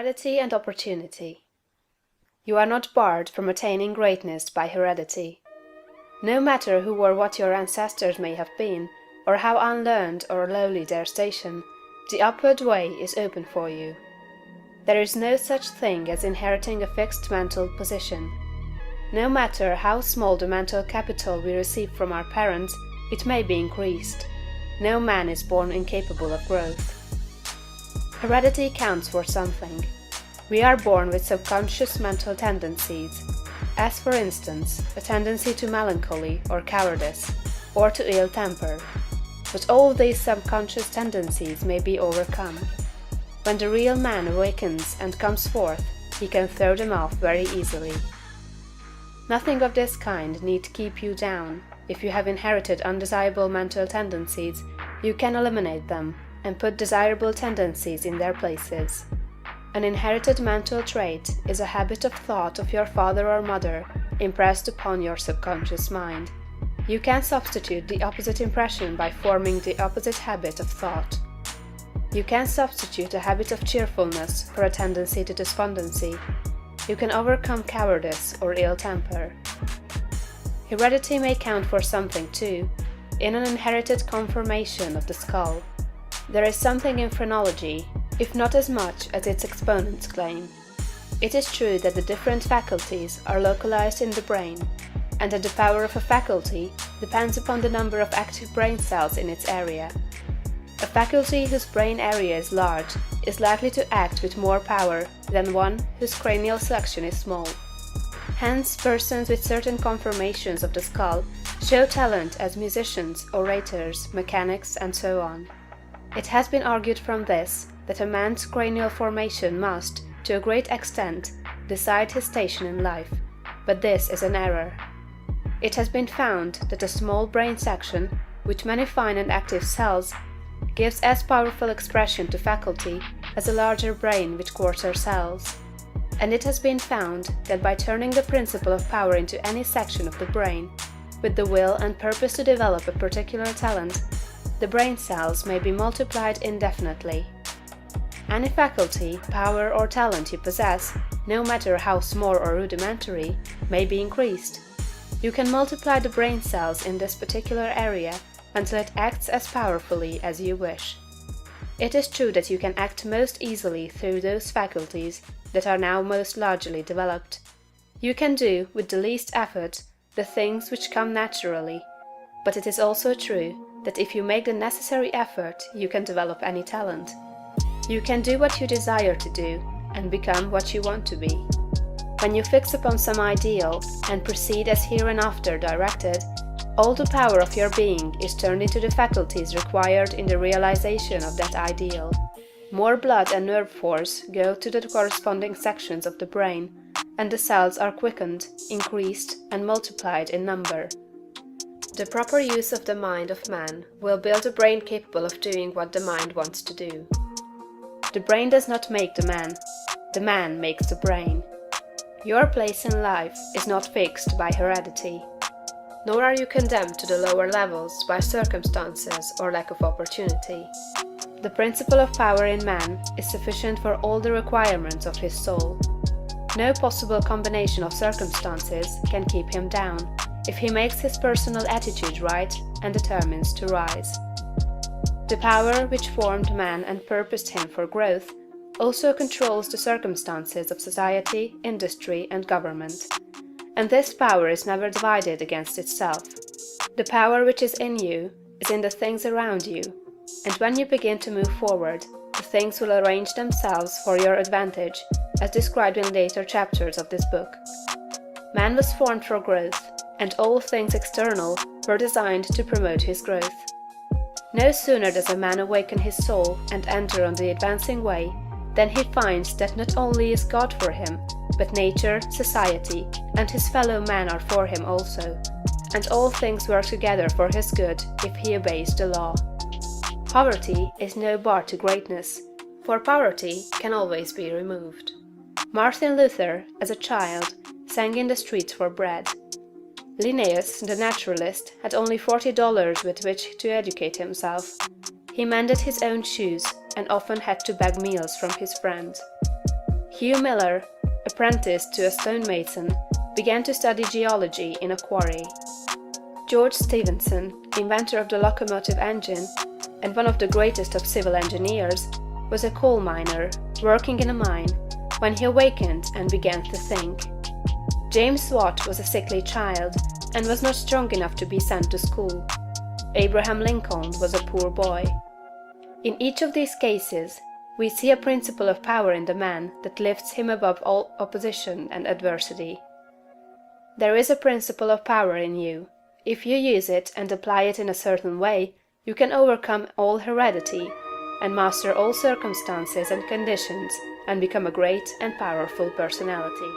Heredity and Opportunity. You are not barred from attaining greatness by heredity. No matter who or what your ancestors may have been, or how unlearned or lowly their station, the upward way is open for you. There is no such thing as inheriting a fixed mental position. No matter how small the mental capital we receive from our parents, it may be increased. No man is born incapable of growth. Heredity counts for something. We are born with subconscious mental tendencies, as for instance, a tendency to melancholy or cowardice, or to ill temper. But all these subconscious tendencies may be overcome. When the real man awakens and comes forth, he can throw them off very easily. Nothing of this kind need keep you down. If you have inherited undesirable mental tendencies, you can eliminate them and put desirable tendencies in their places. An inherited mental trait is a habit of thought of your father or mother impressed upon your subconscious mind. You can substitute the opposite impression by forming the opposite habit of thought. You can substitute a habit of cheerfulness for a tendency to despondency. You can overcome cowardice or ill temper. Heredity may count for something too, in an inherited conformation of the skull. There is something in phrenology, if not as much as its exponents claim. It is true that the different faculties are localized in the brain, and that the power of a faculty depends upon the number of active brain cells in its area. A faculty whose brain area is large is likely to act with more power than one whose cranial section is small. Hence, persons with certain conformations of the skull show talent as musicians, orators, mechanics, and so on. It has been argued from this that a man's cranial formation must, to a great extent, decide his station in life, but this is an error. It has been found that a small brain section, with many fine and active cells, gives as powerful expression to faculty as a larger brain with coarser cells. And it has been found that by turning the principle of power into any section of the brain, with the will and purpose to develop a particular talent, the brain cells may be multiplied indefinitely. Any faculty, power, or talent you possess, no matter how small or rudimentary, may be increased. You can multiply the brain cells in this particular area until it acts as powerfully as you wish. It is true that you can act most easily through those faculties that are now most largely developed. You can do, with the least effort, the things which come naturally, but it is also true that if you make the necessary effort, you can develop any talent. You can do what you desire to do, and become what you want to be. When you fix upon some ideal, and proceed as hereinafter directed, all the power of your being is turned into the faculties required in the realization of that ideal. More blood and nerve force go to the corresponding sections of the brain, and the cells are quickened, increased, and multiplied in number. The proper use of the mind of man will build a brain capable of doing what the mind wants to do. The brain does not make the man makes the brain. Your place in life is not fixed by heredity, nor are you condemned to the lower levels by circumstances or lack of opportunity. The principle of power in man is sufficient for all the requirements of his soul. No possible combination of circumstances can keep him down, if he makes his personal attitude right and determines to rise. The power which formed man and purposed him for growth also controls the circumstances of society, industry, and government. And this power is never divided against itself. The power which is in you is in the things around you, and when you begin to move forward, the things will arrange themselves for your advantage, as described in later chapters of this book. Man was formed for growth, and all things external were designed to promote his growth. No sooner does a man awaken his soul and enter on the advancing way, than he finds that not only is God for him, but nature, society, and his fellow men are for him also, and all things work together for his good if he obeys the law. Poverty is no bar to greatness, for poverty can always be removed. Martin Luther, as a child, sang in the streets for bread. Linnaeus, the naturalist, had only $40 with which to educate himself. He mended his own shoes, and often had to beg meals from his friends. Hugh Miller, apprenticed to a stonemason, began to study geology in a quarry. George Stephenson, inventor of the locomotive engine, and one of the greatest of civil engineers, was a coal miner, working in a mine, when he awakened and began to think. James Watt was a sickly child, and was not strong enough to be sent to school. Abraham Lincoln was a poor boy. In each of these cases, we see a principle of power in the man that lifts him above all opposition and adversity. There is a principle of power in you. If you use it and apply it in a certain way, you can overcome all heredity, and master all circumstances and conditions, and become a great and powerful personality.